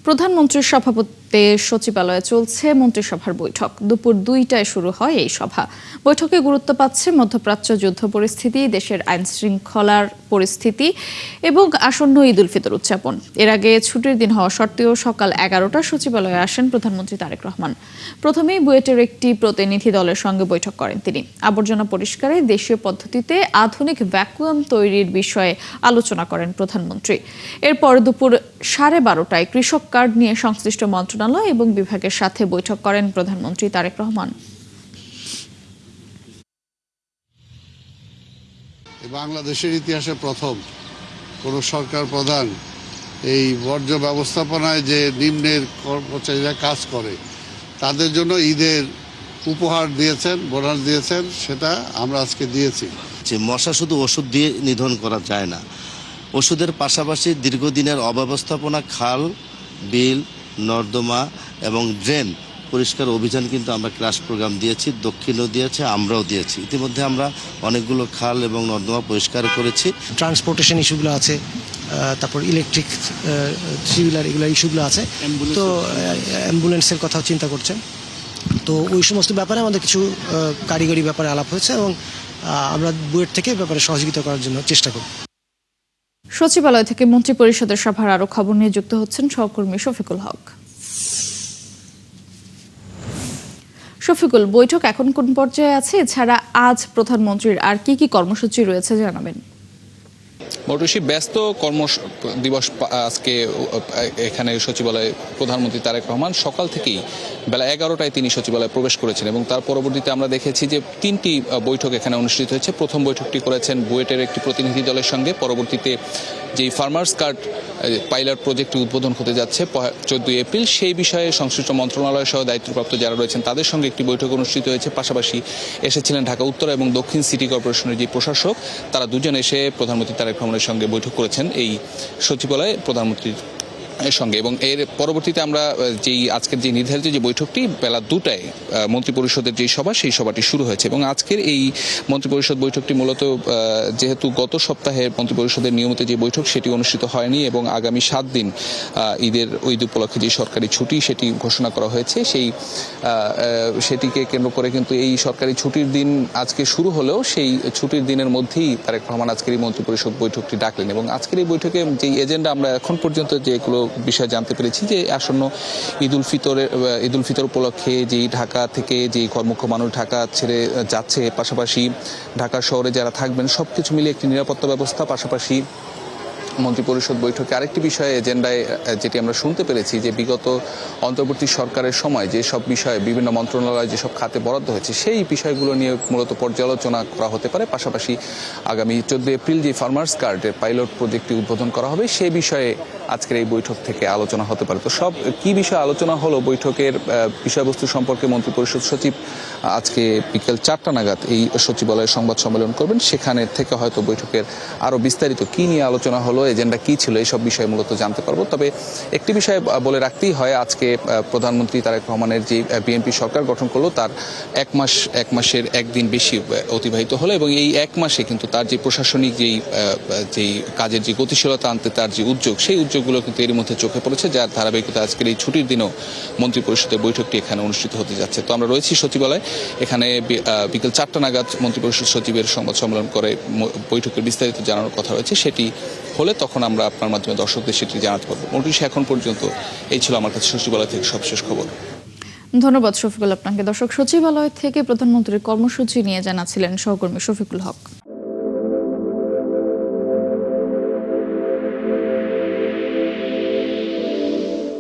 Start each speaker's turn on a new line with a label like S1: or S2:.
S1: প্রধানমন্ত্রীর সভাপতিত্বে সচিবালয়ে চলছে মন্ত্রিসভার বৈঠক। দুপুর 2টায় শুরু হয় এই সভা। বৈঠকে গুরুত্ব পাচ্ছে মধ্যপ্রাচ্য যুদ্ধ পরিস্থিতি, দেশের আইন শৃঙ্খলার পরিস্থিতি এবং আসন্ন ঈদ উল ফিতর উদযাপন। এর আগে ছুটির দিন হওয়া সত্ত্বেও সকাল 11টায় সচিবালয়ে আসেন প্রধানমন্ত্রী তারেক রহমান। প্রথমেই বুয়েটের একটি প্রতিনিধি দলের সঙ্গে বৈঠক করেন তিনি। আবর্জনা পরিষ্কারে দেশীয় পদ্ধতিতে আধুনিক ভ্যাকুয়াম তৈরির বিষয়ে আলোচনা করেন প্রধানমন্ত্রী। এরপর দুপুর 12:30টায় কৃষক কার্ড নিয়ে সংশ্লিষ্ট মন্ত্রণালয় এবং বিভাগের সাথে বৈঠক করেন প্রধানমন্ত্রী তারেক রহমান।
S2: বাংলাদেশের ইতিহাসে প্রথম কোন সরকার প্রধান এই বর্জ্য ব্যবস্থাপনায় যে নিম্নের কর্মচারীরা কাজ করে তাদের জন্য ঈদের উপহার দিয়েছেন, বোনাস দিয়েছেন, সেটা আমরা আজকে দিয়েছি।
S3: মশা শুধু ওষুধ দিয়ে নিধন করা যায় না, ওষুধের পাশাপাশি দীর্ঘদিনের অব্যবস্থাপনা, খাল, বিল, নর্দমা এবং ড্রেন পরিষ্কার অভিযান কিন্তু আমরা ক্রাশ প্রোগ্রাম দিয়েছি, দক্ষিণেও দিয়েছে, আমরাও দিয়েছি। ইতিমধ্যে আমরা অনেকগুলো খাল এবং নর্দমা পরিষ্কার করেছি।
S4: ট্রান্সপোর্টেশন ইস্যুগুলো আছে, তারপর ইলেকট্রিক থ্রি হুইলার এগুলো ইস্যুগুলো আছে, তো অ্যাম্বুলেন্সের কথাও চিন্তা করছেন। তো ওই সমস্ত ব্যাপারে আমাদের কিছু কারিগরি ব্যাপারে আলাপ হয়েছে এবং আমরা বুয়েট থেকে ব্যাপারে সহযোগিতা করার জন্য চেষ্টা করব।
S1: সচিবালয় থেকে মন্ত্রী পরিষদের সভার আরো খবর নিয়ে যুক্ত হচ্ছেন সহকর্মী শফিকুল হক। শফিকুল, বৈঠক এখন কোন পর্যায়ে আছে? এছাড়া আজ প্রধানমন্ত্রীর আর কি কি কর্মসূচি রয়েছে জানাবেন।
S5: মৌটুসী ব্যস্ত দিবস আজকে এখানে সচিবালয়ে প্রধানমন্ত্রী তারেক রহমান সকাল থেকেই বেলা 11টায় তিনি সচিবালয়ে প্রবেশ করেছেন এবং তার পরবর্তীতে আমরা দেখেছি যে 3টি বৈঠক এখানে অনুষ্ঠিত হয়েছে। প্রথম বৈঠকটি করেছেন বুয়েটের একটি প্রতিনিধি দলের সঙ্গে। পরবর্তীতে যেই ফার্মার্স কার্ড পাইলট প্রজেক্টটি উদ্বোধন হতে যাচ্ছে 14 এপ্রিল, সেই বিষয়ে সংশ্লিষ্ট মন্ত্রণালয় সহ দায়িত্বপ্রাপ্ত যারা রয়েছেন তাদের সঙ্গে একটি বৈঠক অনুষ্ঠিত হয়েছে। পাশাপাশি এসেছিলেন ঢাকা উত্তর এবং দক্ষিণ সিটি কর্পোরেশনের যে প্রশাসক, তারা দুজন এসে প্রধানমন্ত্রী তারেক রহমানের সঙ্গে বৈঠক করেছেন এই সচিবালয়ে প্রধানমন্ত্রীর সঙ্গে। এবং এর পরবর্তীতে আমরা আজকের যে নির্ধারিত যে বৈঠকটি বেলা 2টায় মন্ত্রিপরিষদের যে সভা, সেই সভাটি শুরু হয়েছে। এবং আজকের এই মন্ত্রিপরিষদ বৈঠকটি মূলত যেহেতু গত সপ্তাহে মন্ত্রিপরিষদের নিয়মিত যে বৈঠক সেটি অনুষ্ঠিত হয়নি এবং আগামী 7 দিন ঈদ উপলক্ষে যে সরকারি ছুটি সেটি ঘোষণা করা হয়েছে, সেটিকে কেন্দ্র করে কিন্তু এই সরকারি ছুটির দিন আজকে শুরু হলেও সেই ছুটির দিনের মধ্যেই তারেক রহমান আজকের এই মন্ত্রিপরিষদ বৈঠকটি ডাকলেন। এবং আজকের এই বৈঠকে যে এজেন্ডা আমরা এখন পর্যন্ত যেগুলো বিষয় জানতে পেরেছি যে আসন্ন ঈদ উল ফিতর উপলক্ষে যেই ঢাকা থেকে যেই মুখ্য মানুষ ঢাকা ছেড়ে যাচ্ছে, পাশাপাশি ঢাকা শহরে যারা থাকবেন সবকিছু মিলে একটি নিরাপত্তা ব্যবস্থা, পাশাপাশি মন্ত্রিপরিষদ বৈঠকে আরেকটি বিষয়ে এজেন্ডায় যেটি আমরা শুনতে পেরেছি যে বিগত অন্তর্বর্তী সরকারের সময় যেসব বিষয়ে বিভিন্ন মন্ত্রণালয় যেসব খাতে বরাদ্দ হয়েছে সেই বিষয়গুলো নিয়ে মূলত পর্যালোচনা করা হতে পারে। পাশাপাশি আগামী 14 এপ্রিল যে ফার্মার্স কার্ডের পাইলট প্রজেক্টটি উদ্বোধন করা হবে সেই বিষয়ে আজকের এই বৈঠক থেকে আলোচনা হতে পারে। তো সব কি বিষয়ে আলোচনা হলো বৈঠকের বিষয়বস্তু সম্পর্কে মন্ত্রিপরিষদ সচিব আজকে বিকেল 4টা নাগাদ এই সচিবালয়ে সংবাদ সম্মেলন করবেন। সেখানে থেকে হয়তো বৈঠকের আরো বিস্তারিত কি নিয়ে আলোচনা হলো, এজেন্ডা কি ছিল, এইসব বিষয়ে মূলত জানতে পারবো। তবে একটি বিষয় বলে রাখতেই হয়, আজকে প্রধানমন্ত্রী তারেক রহমানের যে বিএনপি সরকার গঠন করলো তার এক মাসের একদিন বেশি অতিবাহিত হলো এবং এই 1 মাসে কিন্তু তার যে প্রশাসনিক যেই কাজের যে গতিশীলতা আনতে তার যে উদ্যোগ, সেই উদ্যোগগুলো কিন্তু এর মধ্যে চোখে পড়েছে, যার ধারাবাহিকতা আজকের এই ছুটির দিনেও মন্ত্রিপরিষদের বৈঠকটি এখানে অনুষ্ঠিত হতে যাচ্ছে। তো আমরা রয়েছি সচিবালয়ে, এখানে বিকেল 4টা নাগাদ মন্ত্রিপরিষদ সচিবের সংবাদ সম্মেলন করে বৈঠকের বিস্তারিত জানানোর কথা রয়েছে। সেটি হলে তখন আমরা আপনার মাধ্যমে দর্শকদের সেটি জানাতে পারবো। মোটামুটি এখন পর্যন্ত এই ছিল আমার কাছে সচিবালয় থেকে সবশেষ খবর।
S1: ধন্যবাদ শফিকুল আপনাকে। দর্শক, সচিবালয় থেকে প্রধানমন্ত্রীর কর্মসূচি নিয়ে জানাচ্ছিলেন সহকর্মী শফিকুল হক।